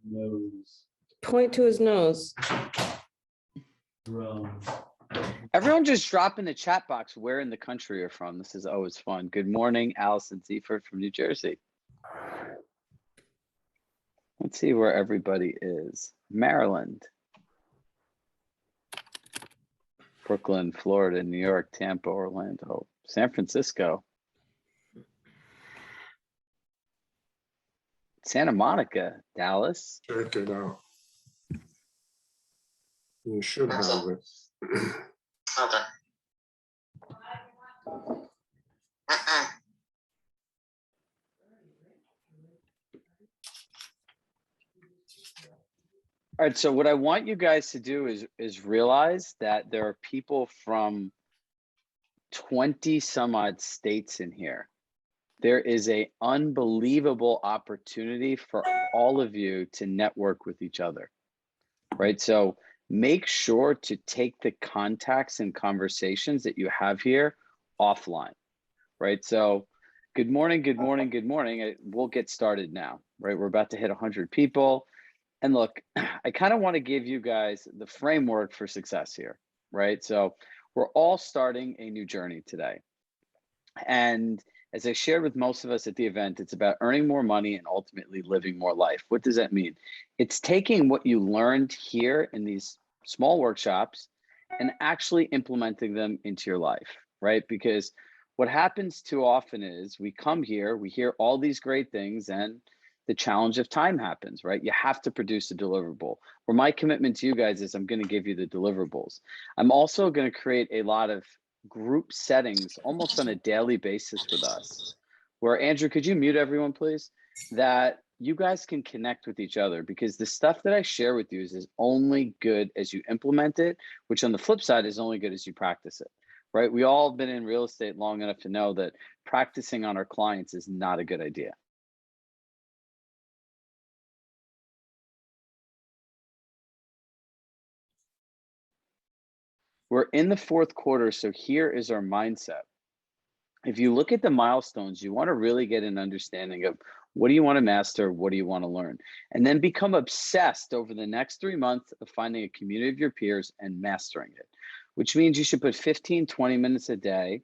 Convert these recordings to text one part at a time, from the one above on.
Nose. Point to his nose. Drum. Everyone just drop in the chat box where in the country you're from. This is always fun. Good morning, Allison Seaford from New Jersey. Let's see where everybody is. Maryland, Brooklyn, Florida, New York, Tampa, Orlando, San Francisco, Santa Monica, Dallas. Check it out. You should have it. Okay. All right, so what I want you guys to do is realize that there are people from 20 some odd states in here. There is an unbelievable opportunity for all of you to network with each other, right? So make sure to take the contacts and conversations that you have here offline, right? So good morning, good morning, good morning. We'll get started now, right? We're about to hit 100 people. And look, I kind of want to give you guys the framework for success here, right? So we're all starting a new journey today. And as I shared with most of us at the event, it's about earning more money and ultimately living more life. What does that mean? It's taking what you learned here in these small workshops and actually implementing them into your life, right? Because what happens too often is we come here, we hear all these great things, and the challenge of time happens, right? You have to produce a deliverable. Where my commitment to you guys is I'm going to give you the deliverables. I'm also going to create a lot of group settings almost on a daily basis with us, where Andrew, could you mute everyone, please? That you guys can connect with each other, because the stuff that I share with you is only good as you implement it, which on the flip side is only good as you practice it, right? We all have been in real estate long enough to know that practicing on our clients is not a good idea. We're in the fourth quarter, so here is our mindset. If you look at the milestones, you want to really get an understanding of what do you want to master, what do you want to learn, and then become obsessed over the next 3 months of finding a community of your peers and mastering it, which means you should put 15, 20 minutes a day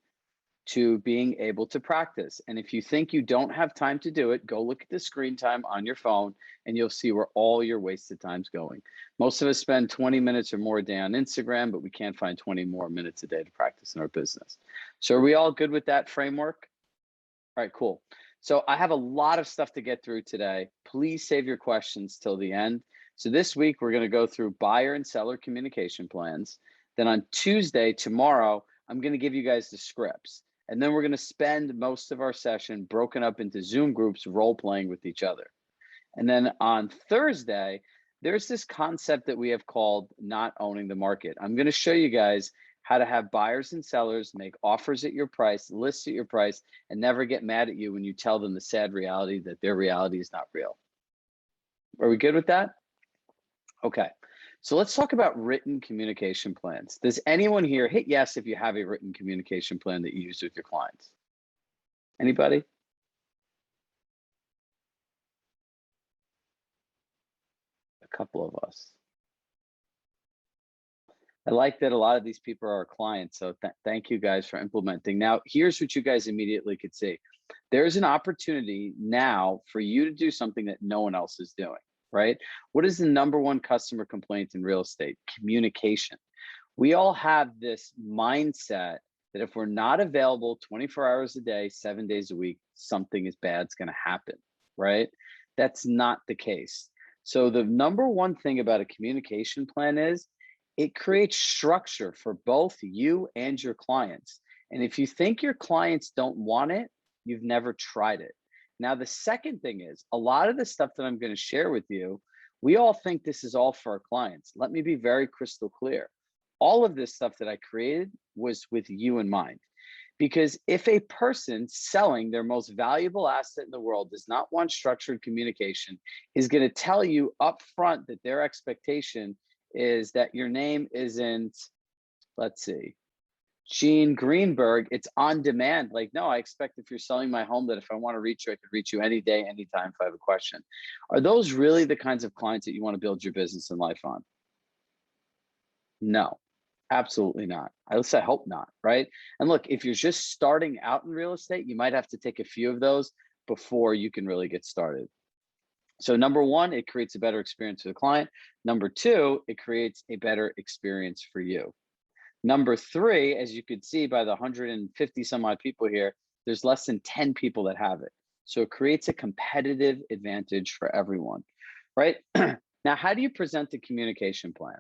to being able to practice. And if you think you don't have time to do it, go look at the screen time on your phone and you'll see where all your wasted time's going. Most of us spend 20 minutes or more a day on Instagram, but we can't find 20 more minutes a day to practice in our business. So are we all good with that framework? All right, cool. So I have a lot of stuff to get through today. Please save your questions till the end. So this week, we're going to go through buyer and seller communication plans. Then on Tuesday, tomorrow, I'm going to give you guys the scripts. And then we're going to spend most of our session broken up into Zoom groups, role playing with each other. And then on Thursday, there's this concept that we have called not owning the market. I'm going to show you guys how to have buyers and sellers make offers at your price, lists at your price, and never get mad at you when you tell them the sad reality that their reality is not real. Are we good with that? Okay. So let's talk about written communication plans. Does anyone here hit yes if you have a written communication plan that you use with your clients? Anybody? A couple of us. I like that a lot of these people are our clients, so thank you guys for implementing. Now, here's what you guys immediately could see. There's an opportunity now for you to do something that no one else is doing. Right? What is the #1 customer complaint in real estate? Communication. We all have this mindset that if we're not available 24 hours a day, 7 days a week, something is bad's going to happen, right? That's not the case. So the #1 thing about a communication plan is it creates structure for both you and your clients. And if you think your clients don't want it, you've never tried it. Now, the second thing is a lot of the stuff that I'm going to share with you, we all think this is all for our clients. Let me be very crystal clear. All of this stuff that I created was with you in mind. Because if a person selling their most valuable asset in the world does not want structured communication, is going to tell you up front that their expectation is that your name isn't, let's see, Gene Greenberg, it's on demand. Like, no, I expect if you're selling my home that if I want to reach you, I could reach you any day, anytime if I have a question. Are those really the kinds of clients that you want to build your business and life on? No, absolutely not. At least I hope not, right? And look, if you're just starting out in real estate, you might have to take a few of those before you can really get started. So number one, it creates a better experience for the client. Number two, it creates a better experience for you. Number three, as you could see by the 150 some odd people here, there's less than 10 people that have it. So it creates a competitive advantage for everyone, right? Now, how do you present the communication plan?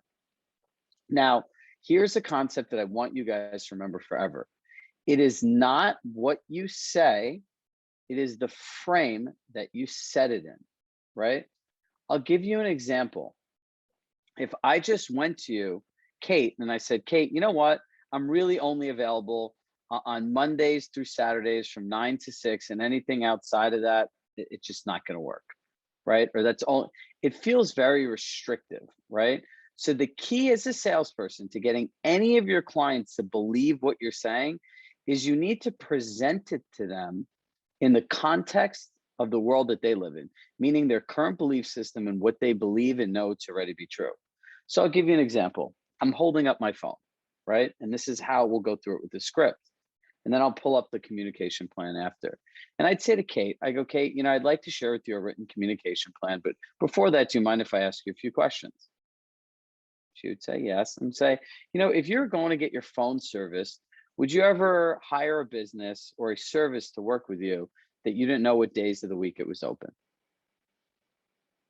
Now, here's a concept that I want you guys to remember forever. It is not what you say, it is the frame that you set it in, right? I'll give you an example. If I just went to you, Kate, and I said, Kate, you know what? I'm really only available on Mondays through Saturdays from 9 to 6, and anything outside of that, it's just not going to work, right? Or that's all. It feels very restrictive, right? So the key as a salesperson to getting any of your clients to believe what you're saying is you need to present it to them in the context of the world that they live in, meaning their current belief system and what they believe and know to already be true. So I'll give you an example. I'm holding up my phone, right? And this is how we'll go through it with the script. And then I'll pull up the communication plan after. And I'd say to Kate, I go, Kate, you know, I'd like to share with you a written communication plan, but before that, do you mind if I ask you a few questions? She would say yes, and say, you know, if you're going to get your phone serviced, would you ever hire a business or a service to work with you that you didn't know what days of the week it was open?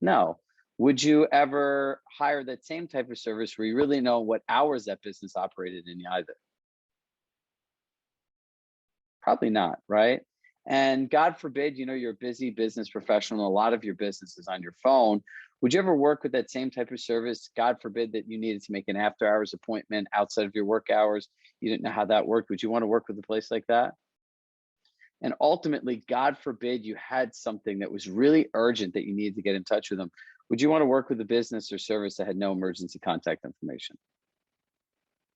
No. Would you ever hire that same type of service where you really know what hours that business operated in either? Probably not, right? And God forbid, you know, you're a busy business professional, a lot of your business is on your phone. Would you ever work with that same type of service? God forbid that you needed to make an after hours appointment outside of your work hours. You didn't know how that worked. Would you want to work with a place like that? And ultimately, God forbid you had something that was really urgent that you needed to get in touch with them. Would you want to work with a business or service that had no emergency contact information?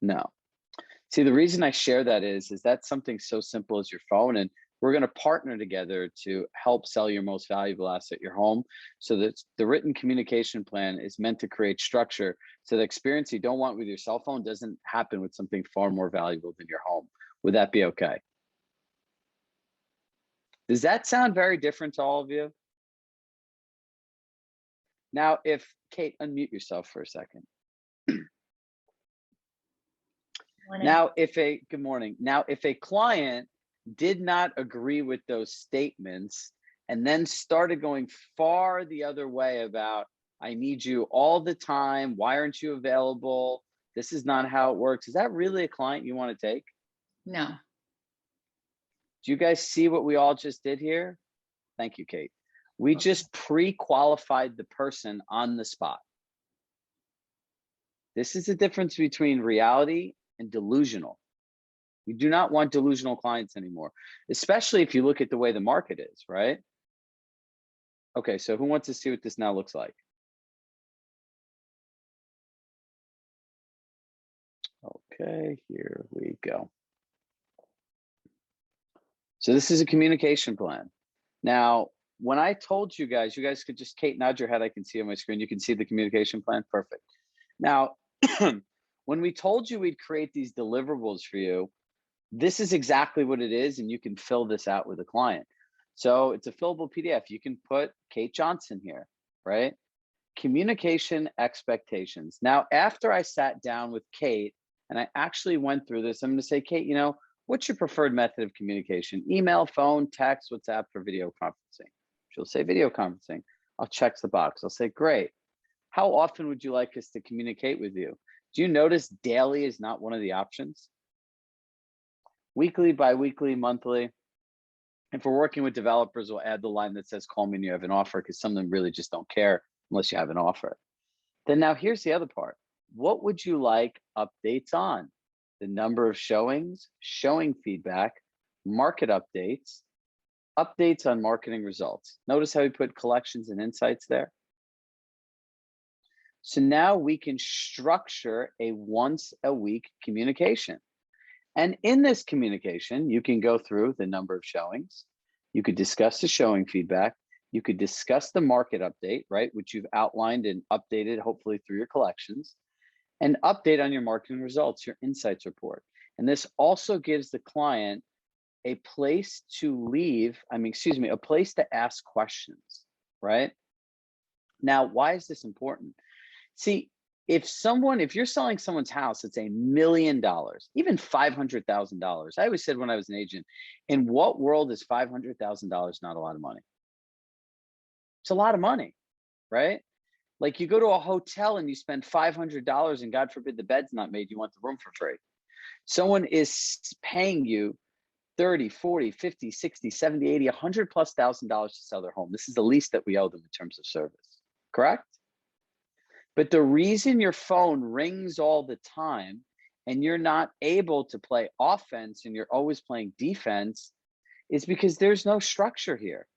No. See, the reason I share that is that's something so simple as your phone, and we're going to partner together to help sell your most valuable asset, your home. So that the written communication plan is meant to create structure so the experience you don't want with your cell phone doesn't happen with something far more valuable than your home. Would that be okay? Does that sound very different to all of you? Now, if Kate, unmute yourself for a second. Now, good morning. Now, if a client did not agree with those statements and then started going far the other way about, I need you all the time, why aren't you available? This is not how it works. Is that really a client you want to take? No. Do you guys see what we all just did here? Thank you, Kate. We just pre-qualified the person on the spot. This is the difference between reality and delusional. We do not want delusional clients anymore, especially if you look at the way the market is, right? Okay, so who wants to see what this now looks like? Okay, here we go. So this is a communication plan. Now, when I told you guys could just, Kate, nod your head. I can see on my screen. You can see the communication plan. Perfect. Now, when we told you we'd create these deliverables for you, this is exactly what it is, and you can fill this out with a client. So it's a fillable PDF. You can put Kate Johnson here, right? Communication expectations. Now, after I sat down with Kate and I actually went through this, I'm going to say, Kate, you know, what's your preferred method of communication? Email, phone, text, WhatsApp, for video conferencing? She'll say video conferencing. I'll check the box. I'll say, great. How often would you like us to communicate with you? Do you notice daily is not one of the options? Weekly, bi-weekly, monthly. If we're working with developers, we'll add the line that says, call me when you have an offer, because some of them really just don't care unless you have an offer. Then now here's the other part. What would you like updates on? The number of showings, showing feedback, market updates, updates on marketing results. Notice how we put collections and insights there? So now we can structure a once a week communication. And in this communication, you can go through the number of showings. You could discuss the showing feedback. You could discuss the market update, right? Which you've outlined and updated, hopefully through your collections, and update on your marketing results, your insights report. And this also gives the client a place to a place to ask questions, right? Now, why is this important? See, if you're selling someone's house, it's $1 million, even $500,000. I always said when I was an agent, in what world is $500,000 not a lot of money? It's a lot of money, right? Like you go to a hotel and you spend $500 and God forbid the bed's not made, you want the room for free. Someone is paying you 30, 40, 50, 60, 70, 80, $100,000+ to sell their home. This is the least that we owe them in terms of service, correct? But the reason your phone rings all the time and you're not able to play offense and you're always playing defense is because there's no structure here.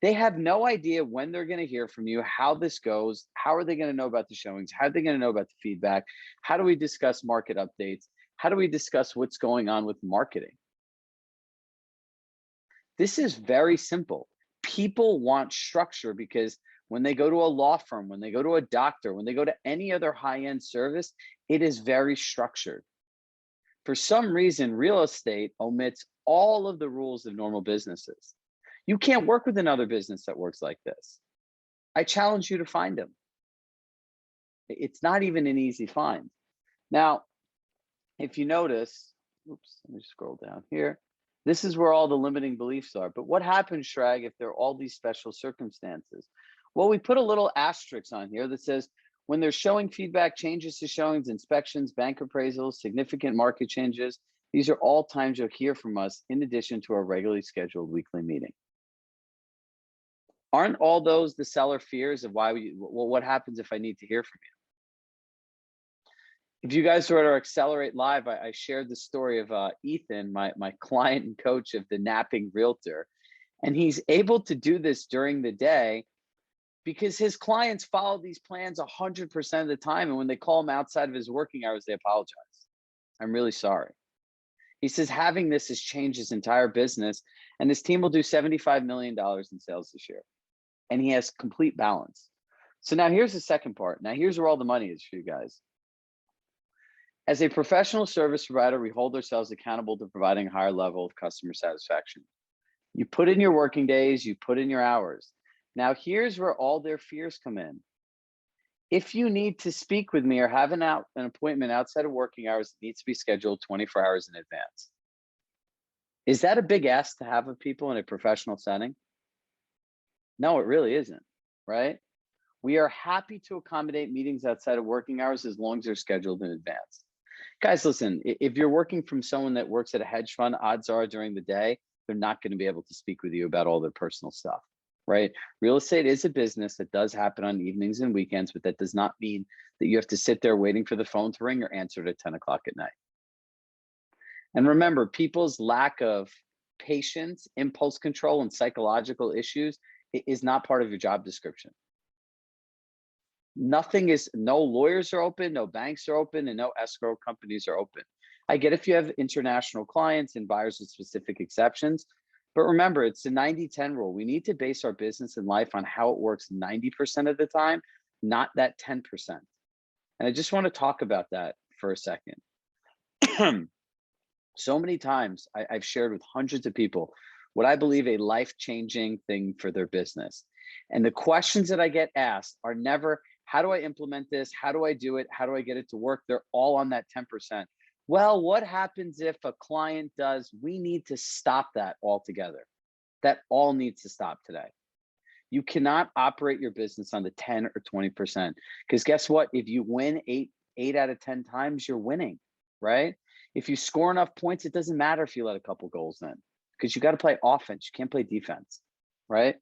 They have no idea when they're going to hear from you, how this goes, how are they going to know about the showings, how are they going to know about the feedback, how do we discuss market updates, how do we discuss what's going on with marketing? This is very simple. People want structure because when they go to a law firm, when they go to a doctor, when they go to any other high-end service, it is very structured. For some reason, real estate omits all of the rules of normal businesses. You can't work with another business that works like this. I challenge you to find them. It's not even an easy find. Now, if you notice, oops, let me scroll down here. This is where all the limiting beliefs are. But what happens, Chirag, if there are all these special circumstances? Well, we put a little asterisk on here that says, when there's showing feedback, changes to showings, inspections, bank appraisals, significant market changes, these are all times you'll hear from us in addition to our regularly scheduled weekly meeting. Aren't all those the seller fears of what happens if I need to hear from you? If you guys were at our Accelerate Live, I shared the story of Ethan, my client and coach of the napping realtor. And he's able to do this during the day because his clients follow these plans 100% of the time. And when they call him outside of his working hours, they apologize. I'm really sorry. He says having this has changed his entire business, and his team will do $75 million in sales this year. And he has complete balance. So now here's the second part. Now here's where all the money is for you guys. As a professional service provider, we hold ourselves accountable to providing a higher level of customer satisfaction. You put in your working days, you put in your hours. Now here's where all their fears come in. If you need to speak with me or have an appointment outside of working hours that needs to be scheduled 24 hours in advance. Is that a big ask to have of people in a professional setting? No, it really isn't, right? We are happy to accommodate meetings outside of working hours as long as they're scheduled in advance. Guys, listen, if you're working from someone that works at a hedge fund, odds are during the day, they're not going to be able to speak with you about all their personal stuff, right? Real estate is a business that does happen on evenings and weekends, but that does not mean that you have to sit there waiting for the phone to ring or answer it at 10 o'clock at night. And remember, people's lack of patience, impulse control, and psychological issues is not part of your job description. No lawyers are open, no banks are open, and no escrow companies are open. I get if you have international clients and buyers with specific exceptions, but remember, it's the 90-10 rule. We need to base our business and life on how it works 90% of the time, not that 10%. And I just want to talk about that for a second. So many times I've shared with hundreds of people what I believe a life-changing thing for their business. And the questions that I get asked are never, how do I implement this? How do I do it? How do I get it to work? They're all on that 10%. Well, what happens if a client does? We need to stop that altogether. That all needs to stop today. You cannot operate your business on the 10 or 20%. Because guess what? If you win eight out of 10 times, you're winning, right? If you score enough points, it doesn't matter if you let a couple goals in, because you got to play offense. You can't play defense, right?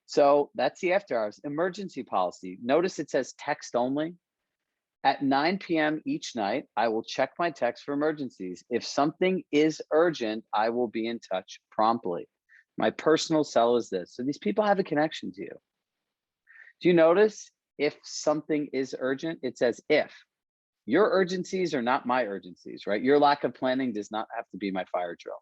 So that's the after hours. Emergency policy. Notice it says text only. At 9 p.m. each night, I will check my text for emergencies. If something is urgent, I will be in touch promptly. My personal cell is this. So these people have a connection to you. Do you notice if something is urgent, it says if. Your urgencies are not my urgencies, right? Your lack of planning does not have to be my fire drill.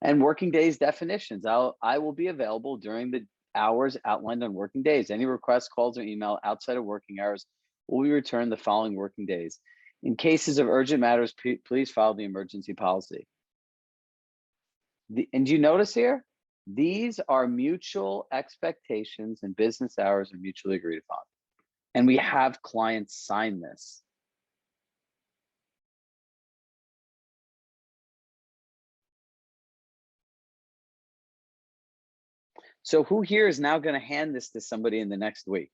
And working days definitions. I will be available during the hours outlined on working days. Any requests, calls, or email outside of working hours will be returned the following working days. In cases of urgent matters, please follow the emergency policy. And do you notice here? These are mutual expectations and business hours are mutually agreed upon. And we have clients sign this. So who here is now going to hand this to somebody in the next week?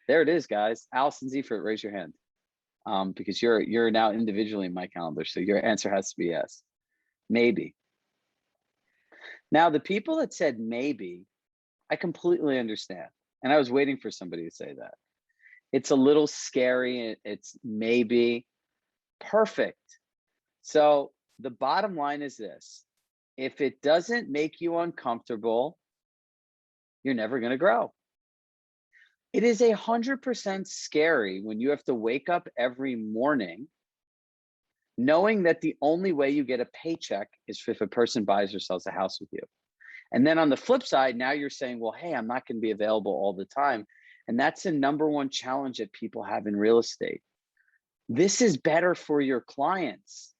There it is, guys. Allison Ziefert, raise your hand. Because you're now individually in my calendar. So your answer has to be yes. Maybe. Now, the people that said maybe, I completely understand. And I was waiting for somebody to say that. It's a little scary. It's maybe. Perfect. So the bottom line is this. If it doesn't make you uncomfortable, you're never going to grow. It is 100% scary when you have to wake up every morning knowing that the only way you get a paycheck is if a person buys or sells a house with you. And then on the flip side, now you're saying, well, hey, I'm not going to be available all the time. And that's the #1 challenge that people have in real estate. This is better for your clients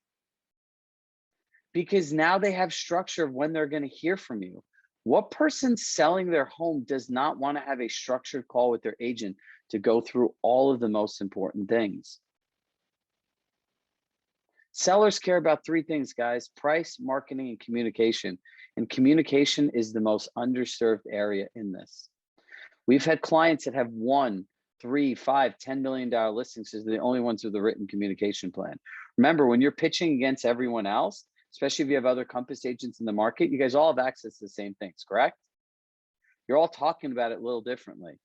because now they have structure of when they're going to hear from you. What person selling their home does not want to have a structured call with their agent to go through all of the most important things? Sellers care about 3 things, guys: price, marketing, and communication. And communication is the most underserved area in this. We've had clients that have 1, 3, 5, $10 million listings as the only ones with a written communication plan. Remember, when you're pitching against everyone else, especially if you have other Compass agents in the market, you guys all have access to the same things, correct? You're all talking about it a little differently.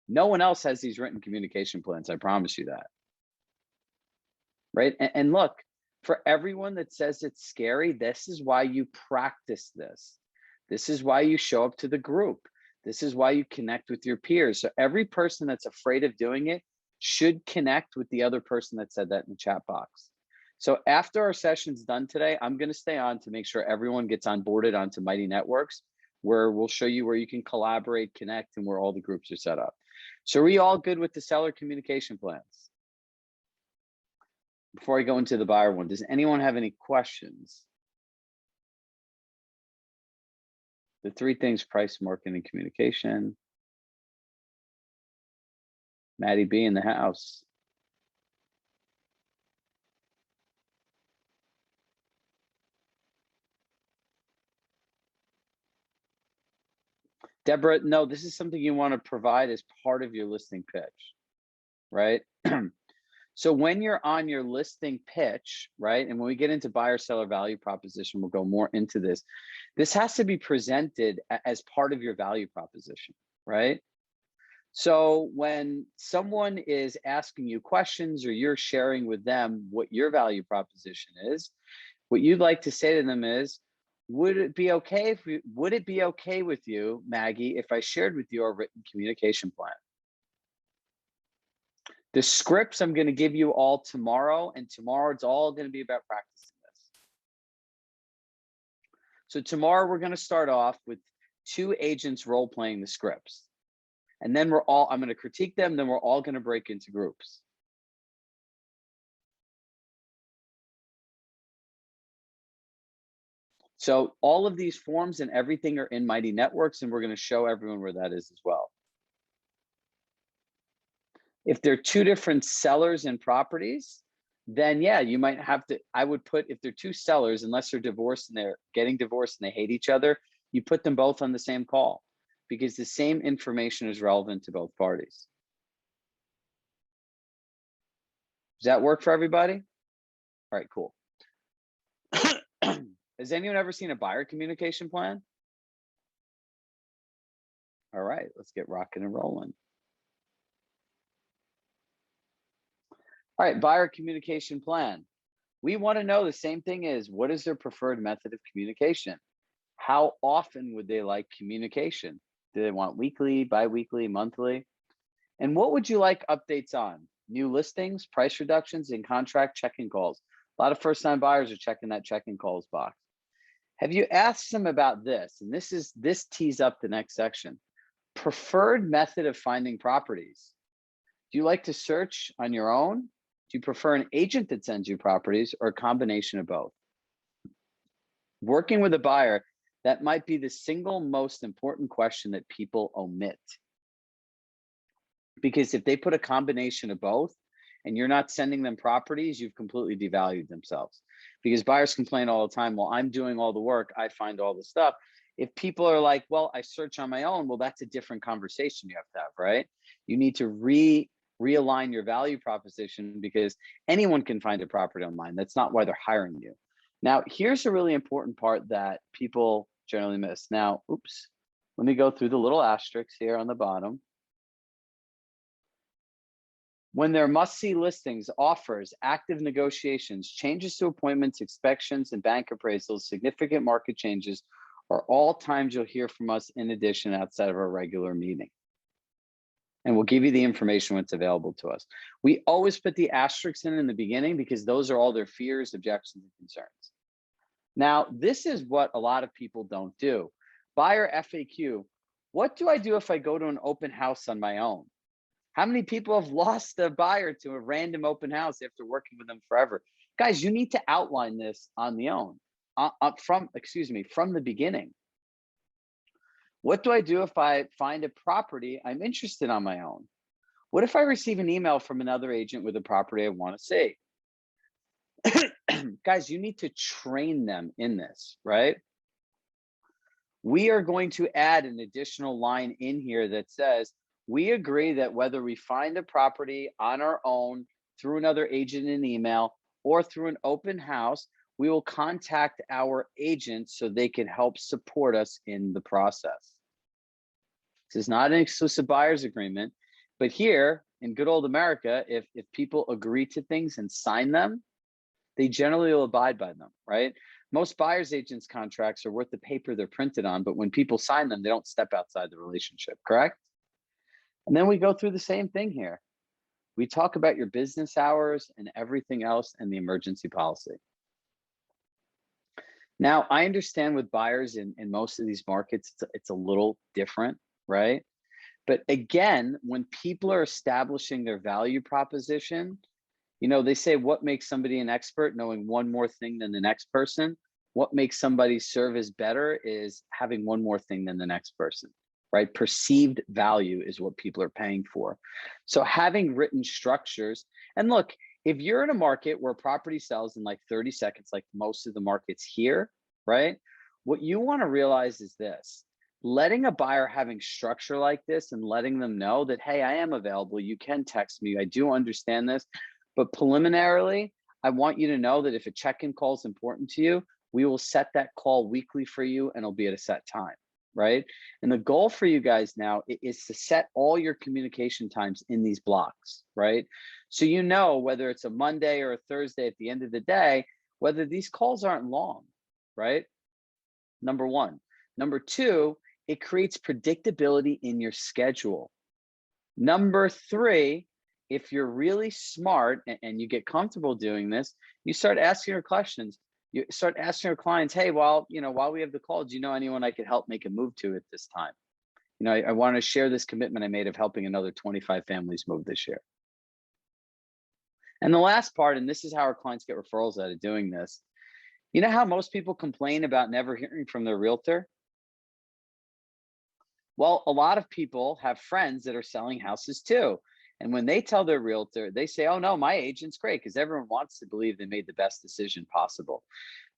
No one else has these written communication plans, I promise you that. Right? And look, for everyone that says it's scary, this is why you practice this. This is why you show up to the group. This is why you connect with your peers. So every person that's afraid of doing it should connect with the other person that said that in the chat box. So after our session's done today, I'm going to stay on to make sure everyone gets onboarded onto Mighty Networks, where we'll show you where you can collaborate, connect, and where all the groups are set up. So are we all good with the seller communication plans? Before I go into the buyer one, does anyone have any questions? The 3 things: price, marketing, communication. Maddie B in the house. Deborah, no, this is something you want to provide as part of your listing pitch, right? So when you're on your listing pitch, right, and when we get into buyer seller value proposition, we'll go more into this. This has to be presented as part of your value proposition, right? So when someone is asking you questions or you're sharing with them what your value proposition is, what you'd like to say to them is, would it be okay with you, Maggie, if I shared with you our written communication plan? The scripts I'm going to give you all tomorrow, and tomorrow it's all going to be about practicing this. So tomorrow we're going to start off with 2 agents role playing the scripts. And then I'm going to critique them, then we're all going to break into groups. So all of these forms and everything are in Mighty Networks, and we're going to show everyone where that is as well. If they're 2 different sellers and properties, then yeah, you might have to, I would put, if they're 2 sellers, unless they're divorced and they're getting divorced and they hate each other, you put them both on the same call because the same information is relevant to both parties. Does that work for everybody? All right, cool. Has anyone ever seen a buyer communication plan? All right, let's get rocking and rolling. All right, buyer communication plan. We want to know the same thing is, what is their preferred method of communication? How often would they like communication? Do they want weekly, bi-weekly, monthly? And what would you like updates on? New listings, price reductions, in contract check-in calls. A lot of first-time buyers are checking that check-in calls box. Have you asked them about this? And this tees up the next section. Preferred method of finding properties. Do you like to search on your own? Do you prefer an agent that sends you properties, or a combination of both? Working with a buyer, that might be the single most important question that people omit. Because if they put a combination of both and you're not sending them properties, you've completely devalued themselves. Because buyers complain all the time, well, I'm doing all the work, I find all the stuff. If people are like, well, I search on my own, well, that's a different conversation you have to have, right? You need to realign your value proposition, because anyone can find a property online. That's not why they're hiring you. Now, here's a really important part that people generally miss. Now, oops, let me go through the little asterisks here on the bottom. When there are must-see listings, offers, active negotiations, changes to appointments, inspections, and bank appraisals, significant market changes are all times you'll hear from us in addition outside of our regular meeting. And we'll give you the information when it's available to us. We always put the asterisks in the beginning, because those are all their fears, objections, and concerns. Now, this is what a lot of people don't do. Buyer FAQ, what do I do if I go to an open house on my own? How many people have lost a buyer to a random open house after working with them forever? Guys, you need to outline this on the own, from the beginning. What do I do if I find a property I'm interested on my own? What if I receive an email from another agent with a property I want to see? Guys, you need to train them in this, right? We are going to add an additional line in here that says, we agree that whether we find a property on our own, through another agent in email, or through an open house, we will contact our agents so they can help support us in the process. This is not an exclusive buyer's agreement, but here in good old America, if people agree to things and sign them, they generally will abide by them, right? Most buyer's agents contracts are worth the paper they're printed on, but when people sign them, they don't step outside the relationship, correct? And then we go through the same thing here. We talk about your business hours and everything else and the emergency policy. Now, I understand with buyers in most of these markets, it's a little different, right? But again, when people are establishing their value proposition, you know, they say, what makes somebody an expert? Knowing one more thing than the next person. What makes somebody's service better is having one more thing than the next person, right? Perceived value is what people are paying for. So having written structures, and look, if you're in a market where property sells in like 30 seconds, like most of the markets here, right? What you want to realize is this: letting a buyer having structure like this and letting them know that, hey, I am available. You can text me. I do understand this. But preliminarily, I want you to know that if a check-in call is important to you, we will set that call weekly for you, and it'll be at a set time, right? And the goal for you guys now is to set all your communication times in these blocks, right? So you know whether it's a Monday or a Thursday at the end of the day, whether these calls aren't long, right? Number one. Number two, it creates predictability in your schedule. Number three, if you're really smart and you get comfortable doing this, you start asking your questions. You start asking your clients, hey, while we have the call, do you know anyone I could help make a move to at this time? You know, I want to share this commitment I made of helping another 25 families move this year. And the last part, and this is how our clients get referrals out of doing this. You know how most people complain about never hearing from their realtor? Well, a lot of people have friends that are selling houses too. And when they tell their realtor, they say, oh no, my agent's great, because everyone wants to believe they made the best decision possible.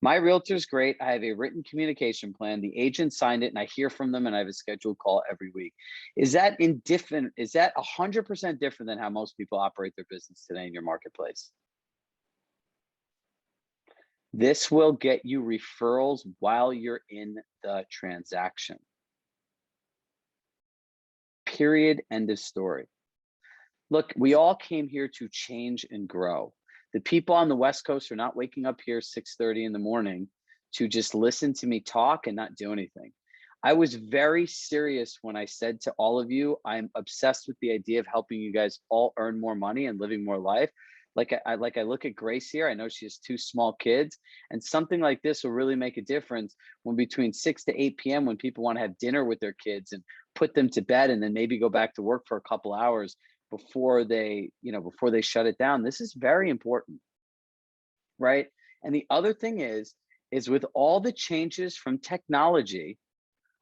My realtor's great. I have a written communication plan. The agent signed it and I hear from them and I have a scheduled call every week. Is that indifferent? Is that 100% different than how most people operate their business today in your marketplace? This will get you referrals while you're in the transaction. Period. End of story. Look, we all came here to change and grow. The people on the West Coast are not waking up here 6:30 in the morning to just listen to me talk and not do anything. I was very serious when I said to all of you, I'm obsessed with the idea of helping you guys all earn more money and living more life. Like I look at Grace here, I know she has 2 small kids, and something like this will really make a difference when between 6 to 8 p.m. when people want to have dinner with their kids and put them to bed and then maybe go back to work for a couple hours before they, before they shut it down. This is very important, right? And the other thing is with all the changes from technology,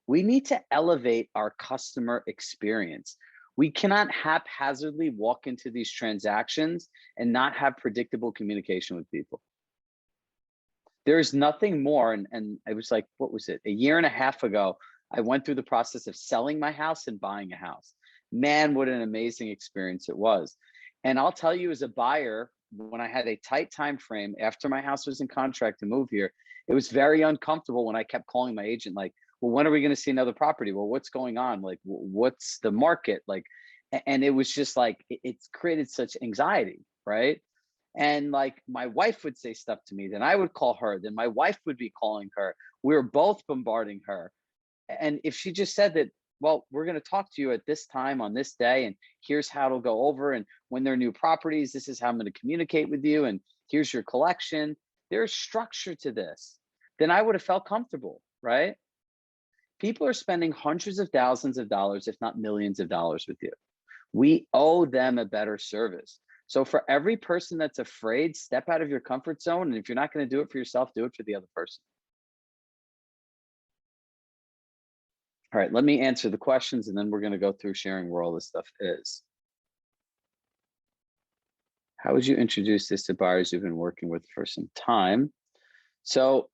we need to elevate our customer experience. We cannot haphazardly walk into these transactions and not have predictable communication with people. There's nothing more, and I was like, what was it? A year and a half ago, I went through the process of selling my house and buying a house. Man, what an amazing experience it was. And I'll tell you, as a buyer, when I had a tight time frame after my house was in contract to move here, it was very uncomfortable when I kept calling my agent like, well, when are we going to see another property? Well, what's going on? Like, what's the market like? And it was just like, it's created such anxiety, right? And like my wife would say stuff to me, then I would call her, then my wife would be calling her. We were both bombarding her. And if she just said that, well, we're going to talk to you at this time on this day, and here's how it'll go over. And when there are new properties, this is how I'm going to communicate with you. And here's your collection. There's structure to this. Then I would have felt comfortable, right? People are spending hundreds of thousands of dollars, if not millions of dollars with you. We owe them a better service. So for every person that's afraid, step out of your comfort zone. And if you're not going to do it for yourself, do it for the other person. All right, let me answer the questions and then we're going to go through sharing where all this stuff is. How would you introduce this to buyers you've been working with for some time? So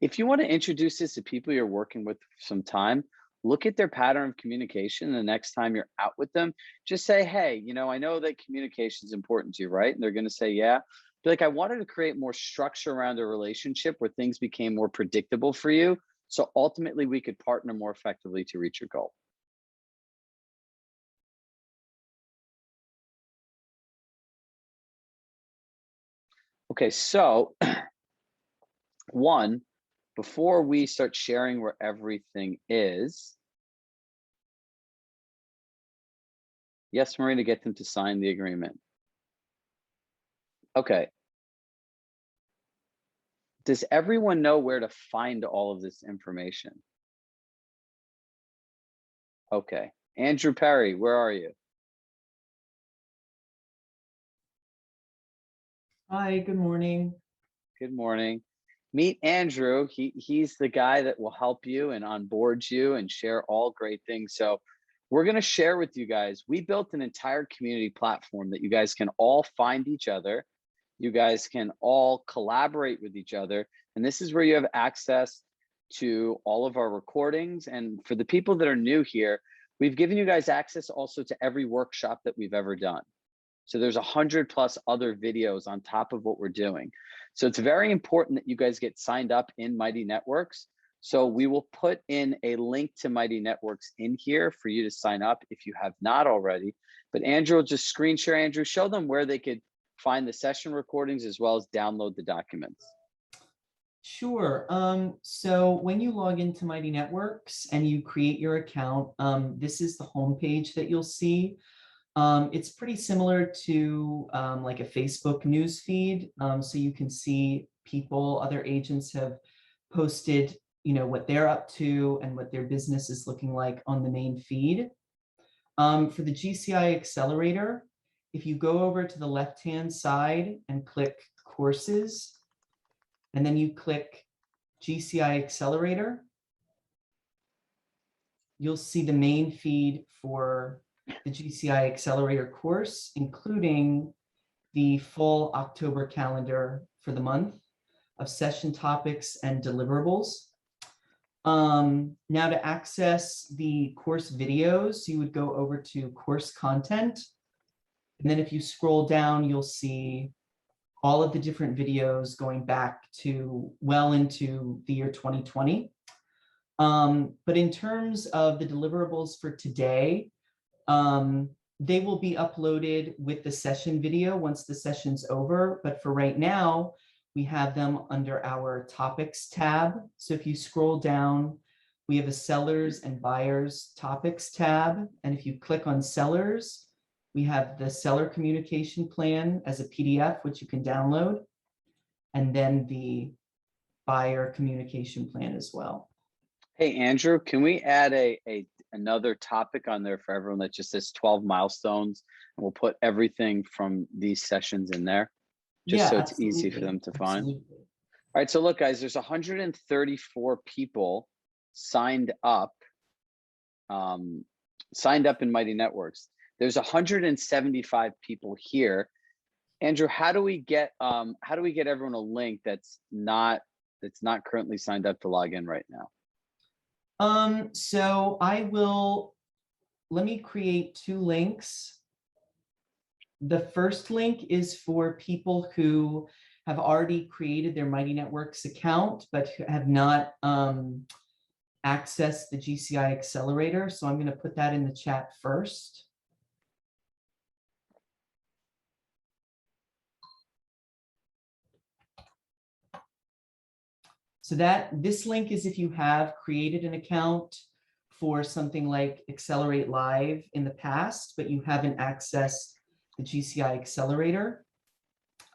if you want to introduce this to people you're working with for some time, look at their pattern of communication. The next time you're out with them, just say, hey, I know that communication is important to you, right? And they're going to say, yeah. Be like, I wanted to create more structure around a relationship where things became more predictable for you. So ultimately we could partner more effectively to reach your goal. Okay, so one, before we start sharing where everything is, yes, Marina, get them to sign the agreement. Okay. Does everyone know where to find all of this information? Okay. Andrew Perry, where are you? Hi, good morning. Good morning. Meet Andrew. He's the guy that will help you and onboard you and share all great things. So we're going to share with you guys. We built an entire community platform that you guys can all find each other. You guys can all collaborate with each other. And this is where you have access to all of our recordings. And for the people that are new here, we've given you guys access also to every workshop that we've ever done. So there's 100+ other videos on top of what we're doing. So it's very important that you guys get signed up in Mighty Networks. So we will put in a link to Mighty Networks in here for you to sign up if you have not already. But Andrew will just screen share. Andrew, show them where they could find the session recordings as well as download the documents. Sure. So when you log into Mighty Networks and you create your account, this is the homepage that you'll see. It's pretty similar to like a Facebook news feed. So you can see people, other agents have posted, what they're up to and what their business is looking like on the main feed. For the GCI Accelerator, if you go over to the left-hand side and click Courses, and then you click GCI Accelerator, you'll see the main feed for the GCI Accelerator course, including the full October calendar for the month of session topics and deliverables. Now to access the course videos, you would go over to course content. And then if you scroll down, you'll see all of the different videos going back to well into the year 2020. But in terms of the deliverables for today, they will be uploaded with the session video once the session's over. But for right now, we have them under our topics tab. So if you scroll down, we have a sellers and buyers topics tab. And if you click on sellers, we have the seller communication plan as a PDF, which you can download, and then the buyer communication plan as well. Hey, Andrew, can we add another topic on there for everyone that just says 12 milestones? And we'll put everything from these sessions in there, just Yeah, so it's easy for absolutely. them to find. Absolutely. All right, so look, guys, there's 134 people signed up in Mighty Networks. There's 175 people here. Andrew, how do we get everyone a link that's not currently signed up to log in right now? So let me create 2 links. The first link is for people who have already created their Mighty Networks account, but have not accessed the GCI accelerator. So I'm going to put that in the chat first. So this link is if you have created an account for something like Accelerate Live in the past, but you haven't accessed the GCI accelerator.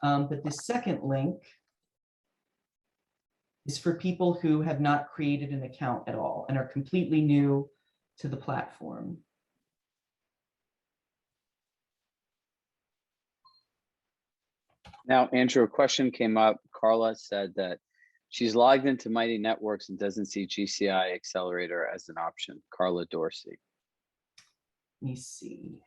But the second link is for people who have not created an account at all and are completely new to the platform. Now, Andrew, a question came up. Carla said that she's logged into Mighty Networks and doesn't see GCI Accelerator as an option. Carla Dorsey. Let me see.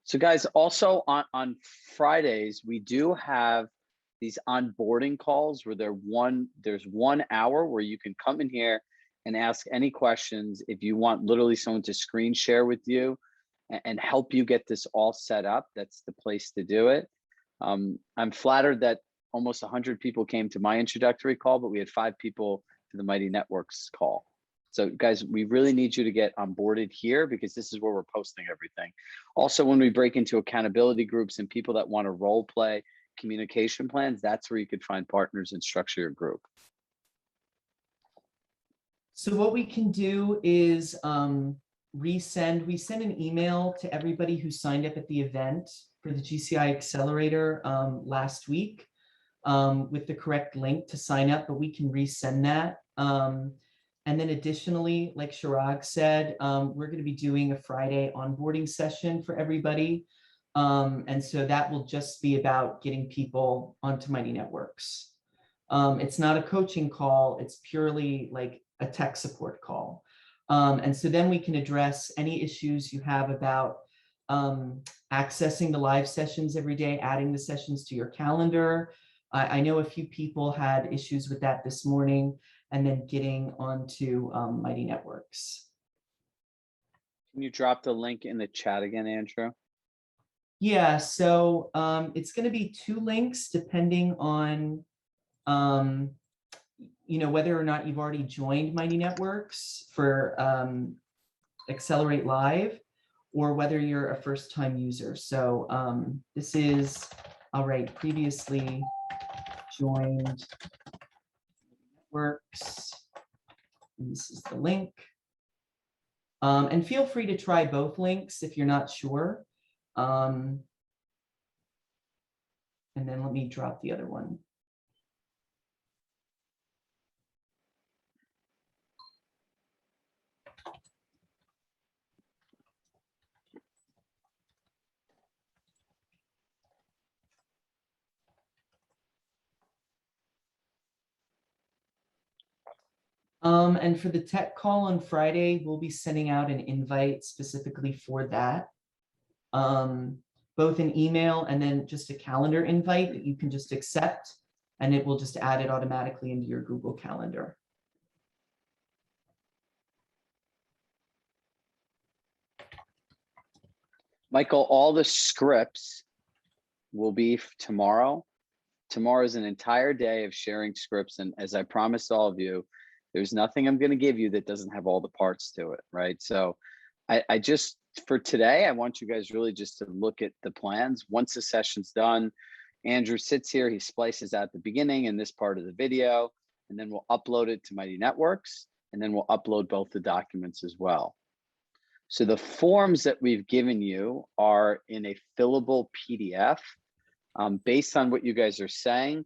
So guys, also on Fridays, we do have these onboarding calls where there's 1 hour where you can come in here and ask any questions. If you want literally someone to screen share with you and help you get this all set up, that's the place to do it. I'm flattered that almost 100 people came to my introductory call, but we had 5 people to the Mighty Networks call. So guys, we really need you to get onboarded here because this is where we're posting everything. Also, when we break into accountability groups and people that want to role play communication plans, that's where you could find partners and structure your group. So what we can do is we send an email to everybody who signed up at the event for the GCI Accelerator last week with the correct link to sign up, but we can resend that. And then additionally, like Chirag said, we're going to be doing a Friday onboarding session for everybody. And so that will just be about getting people onto Mighty Networks. It's not a coaching call. It's purely like a tech support call. And so then we can address any issues you have about accessing the live sessions every day, adding the sessions to your calendar. I know a few people had issues with that this morning, and then getting onto Mighty Networks. Can you drop the link in the chat again, Andrew? Yeah, so it's going to be 2 links depending on whether or not you've already joined Mighty Networks for Accelerate Live, or whether you're a first-time user. So this is, all right, previously joined Networks. And this is the link. And feel free to try both links if you're not sure. And then let me drop the other one. And for the tech call on Friday, we'll be sending out an invite specifically for that. Both an email and then just a calendar invite that you can just accept, and it will just add it automatically into your Google Calendar. Michael, all the scripts will be tomorrow. Tomorrow is an entire day of sharing scripts. And as I promised all of you, there's nothing I'm going to give you that doesn't have all the parts to it, right? So I just for today, I want you guys really just to look at the plans. Once the session's done, Andrew sits here, he splices out the beginning and this part of the video, and then we'll upload it to Mighty Networks, and then we'll upload both the documents as well. So the forms that we've given you are in a fillable PDF based on what you guys are saying.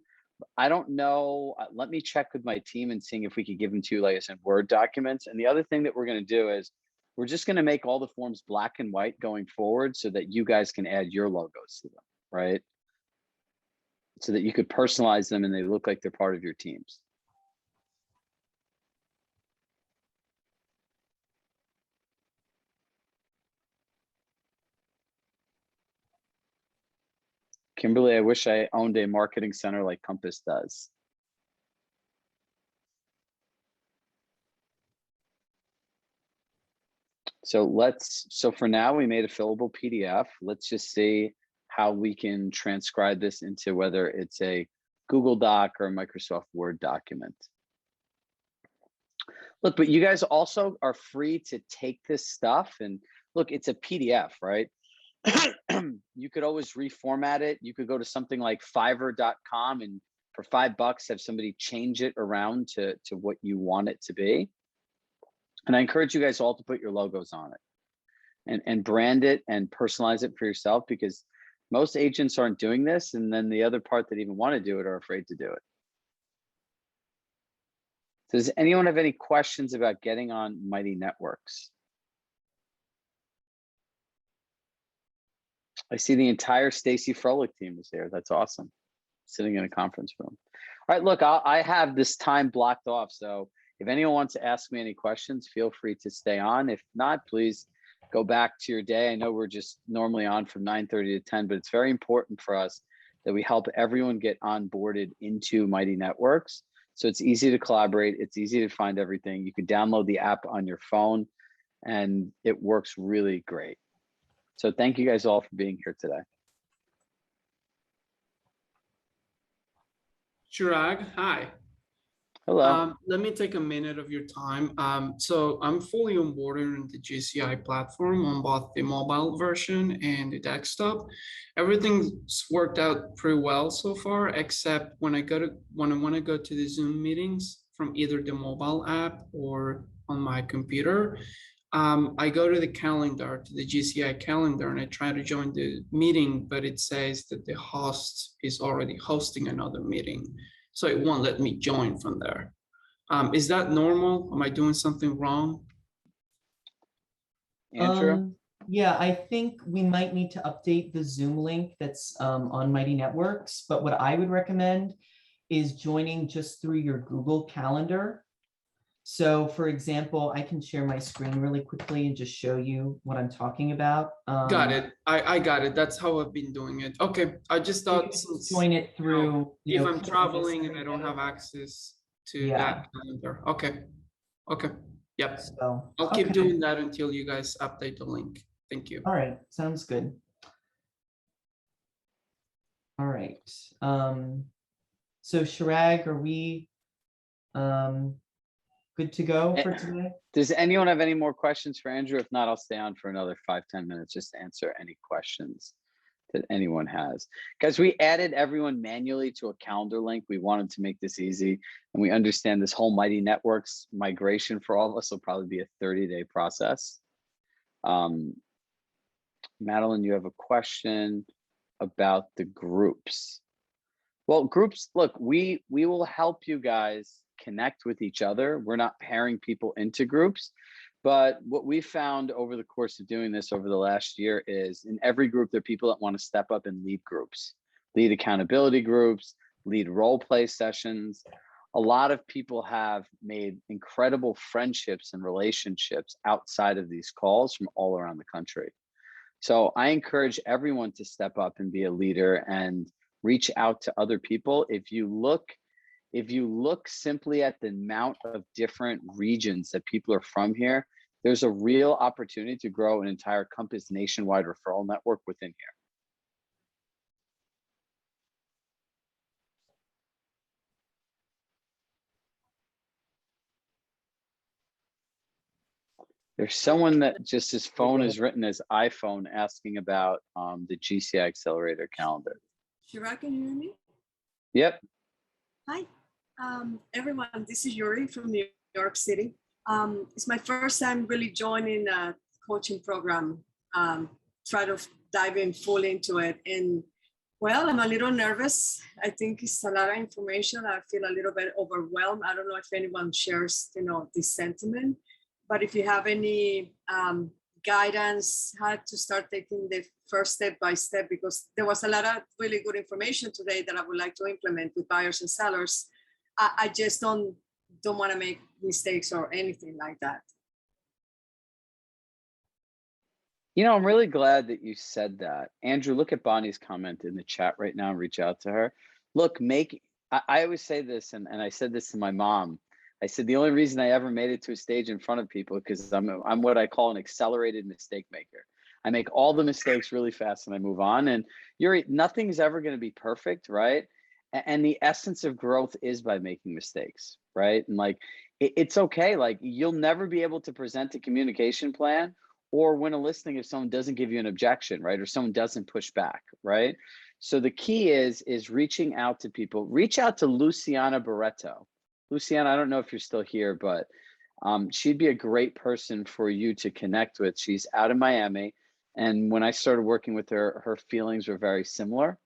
I don't know, let me check with my team and seeing if we could give them to you, like I said, Word documents. And the other thing that we're gonna do is we're just gonna make all the forms black and white going forward so that you guys can add your logos to them, right? So that you could personalize them and they look like they're part of your teams. Kimberly, I wish I owned a marketing center like Compass does. So for now, we made a fillable PDF. Let's just see how we can transcribe this into whether it's a Google Doc or a Microsoft Word document. Look, but you guys also are free to take this stuff and look, it's a PDF, right? You could always reformat it. You could go to something like fiverr.com and for $5 have somebody change it around to what you want it to be. And I encourage you guys all to put your logos on it and brand it and personalize it for yourself, because most agents aren't doing this. And then the other part that even want to do it are afraid to do it. So does anyone have any questions about getting on Mighty Networks? I see the entire Stacy Froelich team is here. That's awesome. Sitting in a conference room. All right, look, I have this time blocked off. So if anyone wants to ask me any questions, feel free to stay on. If not, please go back to your day. I know we're just normally on from 9:30 to 10, but it's very important for us that we help everyone get onboarded into Mighty Networks. So it's easy to collaborate. It's easy to find everything. You can download the app on your phone and it works really great. So thank you guys all for being here today. Chirag, hi. Hello. Let me take a minute of your time. So I'm fully on board in the GCI platform on both the mobile version and the desktop. Everything's worked out pretty well so far, except when I want to go to the Zoom meetings from either the mobile app or on my computer. I go to the calendar, to the GCI calendar, and I try to join the meeting, but it says that the host is already hosting another meeting. So it won't let me join from there. Is that normal? Am I doing something wrong? Andrew? Yeah, I think we might need to update the Zoom link that's on Mighty Networks, but what I would recommend is joining just through your Google Calendar. So for example, I can share my screen really quickly and just show you what I'm talking about. Got it. I got it. That's how I've been doing it. Okay. I just So you thought can since join it through, if I'm clicking this traveling and I link. don't have access to Yeah. that calendar. Okay. Okay. Yep. So, I'll keep okay. doing that until you guys update the link. Thank you. All right, sounds good. All right. So Chirag, are we good to go for today? Does anyone have any more questions for Andrew? If not, I'll stay on for another 5-10 minutes just to answer any questions that anyone has. Guys, we added everyone manually to a calendar link. We wanted to make this easy, and we understand this whole Mighty Networks migration for all of us will probably be a 30-day process. Madeline, you have a question about the groups. Well, groups, look, we will help you guys connect with each other. We're not pairing people into groups, but what we found over the course of doing this over the last year is in every group, there are people that want to step up and lead groups, lead accountability groups, lead role play sessions. A lot of people have made incredible friendships and relationships outside of these calls from all around the country. So I encourage everyone to step up and be a leader and reach out to other people. If you look simply at the amount of different regions that people are from here, there's a real opportunity to grow an entire Compass nationwide referral network within here. There's someone that just his phone is written as iPhone asking about the GCI Accelerator calendar. Chirag, can you hear me? Yep. Hi, everyone. This is Yuri from New York City. It's my first time really joining a coaching program. Try to dive in fully into it. And well, I'm a little nervous. I think it's a lot of information. I feel a little bit overwhelmed. I don't know if anyone shares, this sentiment. But if you have any guidance, how to start taking the first step by step, because there was a lot of really good information today that I would like to implement with buyers and sellers. I just don't want to make mistakes or anything like that. I'm really glad that you said that. Andrew, look at Bonnie's comment in the chat right now and reach out to her. Look, I always say this, and I said this to my mom. I said, the only reason I ever made it to a stage in front of people, because I'm what I call an accelerated mistake maker. I make all the mistakes really fast and I move on. And nothing's ever going to be perfect, right? And the essence of growth is by making mistakes, right? And it's okay. Like, you'll never be able to present a communication plan or win a listing if someone doesn't give you an objection, right? Or someone doesn't push back, right? So the key is reaching out to people. Reach out to Luciana Barreto. Luciana, I don't know if you're still here, but she'd be a great person for you to connect with. She's out in Miami. And when I started working with her, her feelings were very similar.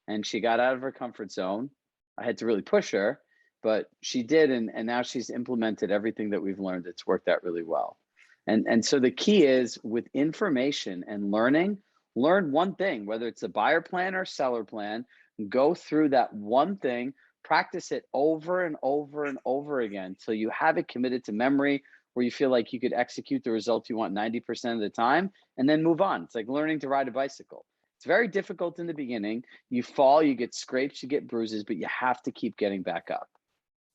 And she got out of her comfort zone. I had to really push her, but she did. And now she's implemented everything that we've learned. It's worked out really well. And so the key is, with information and learn one thing, whether it's a buyer plan or seller plan, go through that one thing, practice it over and over and over again until you have it committed to memory, where you feel like you could execute the result you want 90% of the time, and then move on. It's like learning to ride a bicycle. It's very difficult in the beginning. You fall, you get scrapes, you get bruises, but you have to keep getting back up,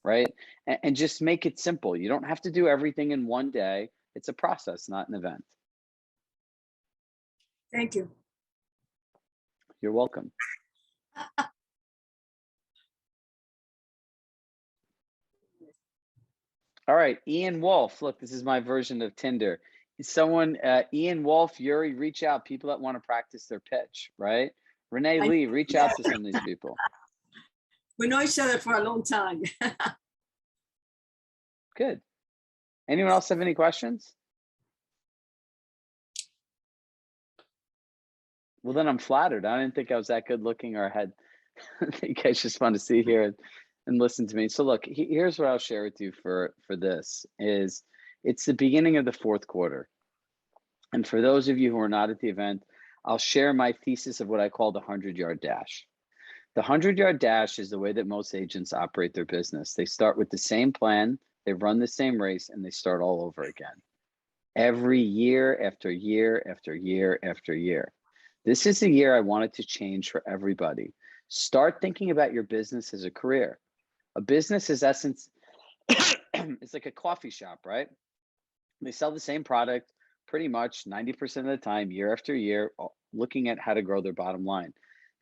right? And just make it simple. You don't have to do everything in one day. It's a process, not an event. Thank you. You're welcome. All right, Ian Wolf. Look, this is my version of Tinder. Someone, Ian Wolf, Yuri, reach out. People that want to practice their pitch, right? Renee Lee, reach out to some of these people. We know each other for a long time. Good. Anyone else have any questions? Well, then I'm flattered. I didn't think I was that good looking, or had. I think you guys just want to see here and listen to me. So look, here's what I'll share with you for this is, it's the beginning of the fourth quarter. And for those of you who are not at the event, I'll share my thesis of what I call the 100-yard dash. The 100-yard dash is the way that most agents operate their business. They start with the same plan, they run the same race, and they start all over again. Every year after year after year after year. This is the year I wanted to change for everybody. Start thinking about your business as a career. A business is essence, it's like a coffee shop, right? They sell the same product pretty much 90% of the time, year after year, looking at how to grow their bottom line.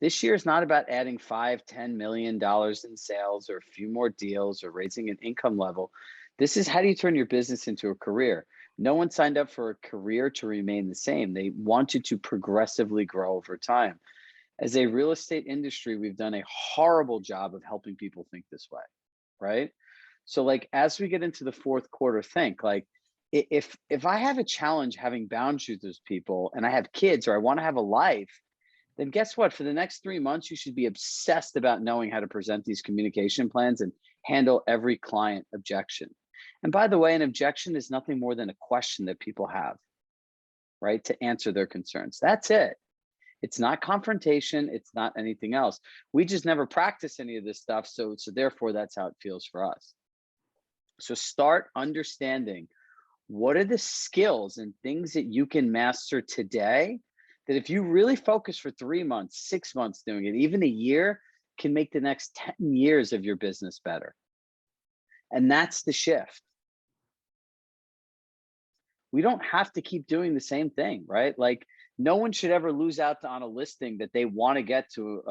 This year is not about adding $5-10 million in sales or a few more deals or raising an income level. This is, how do you turn your business into a career? No one signed up for a career to remain the same. They want you to progressively grow over time. As a real estate industry, we've done a horrible job of helping people think this way, right? So like, as we get into the fourth quarter, think like, if I have a challenge having boundaries with those people, and I have kids, or I want to have a life, then guess what? For the next 3 months, you should be obsessed about knowing how to present these communication plans and handle every client objection. And by the way, an objection is nothing more than a question that people have, right? To answer their concerns. That's it. It's not confrontation. It's not anything else. We just never practice any of this stuff. So therefore, that's how it feels for us. So start understanding, what are the skills and things that you can master today that if you really focus for 3 months, 6 months doing it, even a year, can make the next 10 years of your business better. And that's the shift. We don't have to keep doing the same thing, right? Like, no one should ever lose out on a listing that they want to get to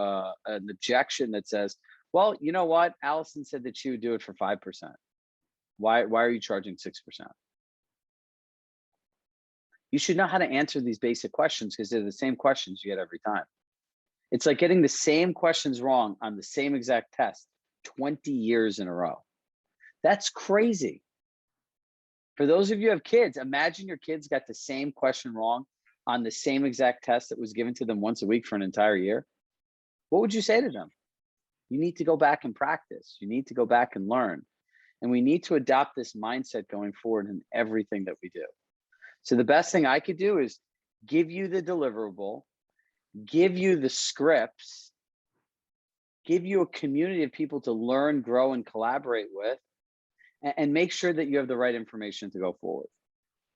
an objection that says, well, you know what? Allison said that she would do it for 5%. Why are you charging 6%? You should know how to answer these basic questions because they're the same questions you get every time. It's like getting the same questions wrong on the same exact test 20 years in a row. That's crazy. For those of you who have kids, imagine your kids got the same question wrong on the same exact test that was given to them once a week for an entire year. What would you say to them? You need to go back and practice. You need to go back and learn. And we need to adopt this mindset going forward in everything that we do. So the best thing I could do is give you the deliverable, give you the scripts, give you a community of people to learn, grow, and collaborate with, and make sure that you have the right information to go forward.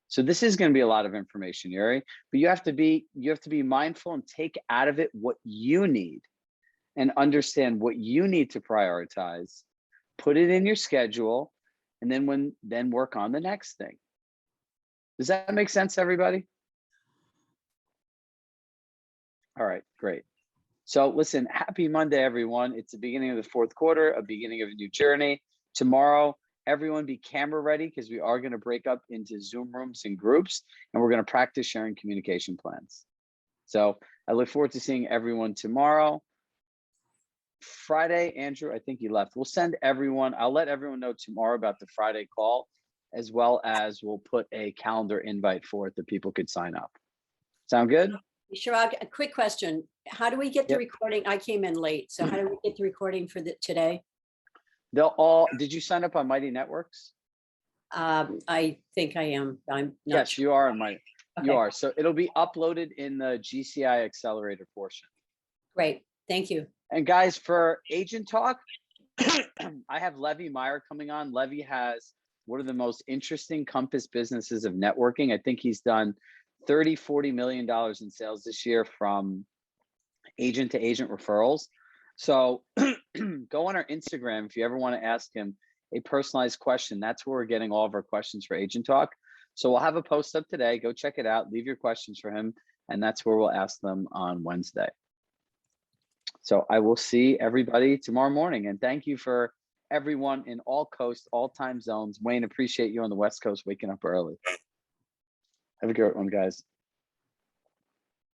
So this is going to be a lot of information, Yuri, but you have to be mindful and take out of it what you need and understand what you need to prioritize, put it in your schedule, and then work on the next thing. Does that make sense, everybody? All right, great. So listen, happy Monday, everyone. It's the beginning of the fourth quarter, a beginning of a new journey. Tomorrow, everyone be camera ready because we are going to break up into Zoom rooms and groups, and we're going to practice sharing communication plans. So I look forward to seeing everyone tomorrow. Friday, Andrew, I think he left. We'll send everyone, I'll let everyone know tomorrow about the Friday call, as well as we'll put a calendar invite for it that people could sign up. Sound good? Chirag, a quick question. How do we get the Yep. recording? I came in late. So how do we get the recording for today? Did you sign up on Mighty Networks? I think I am. I'm not Yes, sure. you are on Mighty. Okay, You are. So it'll be uploaded in the GCI accelerator portion. great. Thank you. And guys, for Agent Talk, I have Levy Meyer coming on. Levy has one of the most interesting compass businesses of networking. I think he's done $30-40 million in sales this year from agent to agent referrals. So go on our Instagram if you ever want to ask him a personalized question. That's where we're getting all of our questions for Agent Talk. So we'll have a post up today. Go check it out. Leave your questions for him. And that's where we'll ask them on Wednesday. So I will see everybody tomorrow morning. And thank you for everyone in all coasts, all time zones. Wayne, appreciate you on the West Coast waking up early. Have a good one, guys.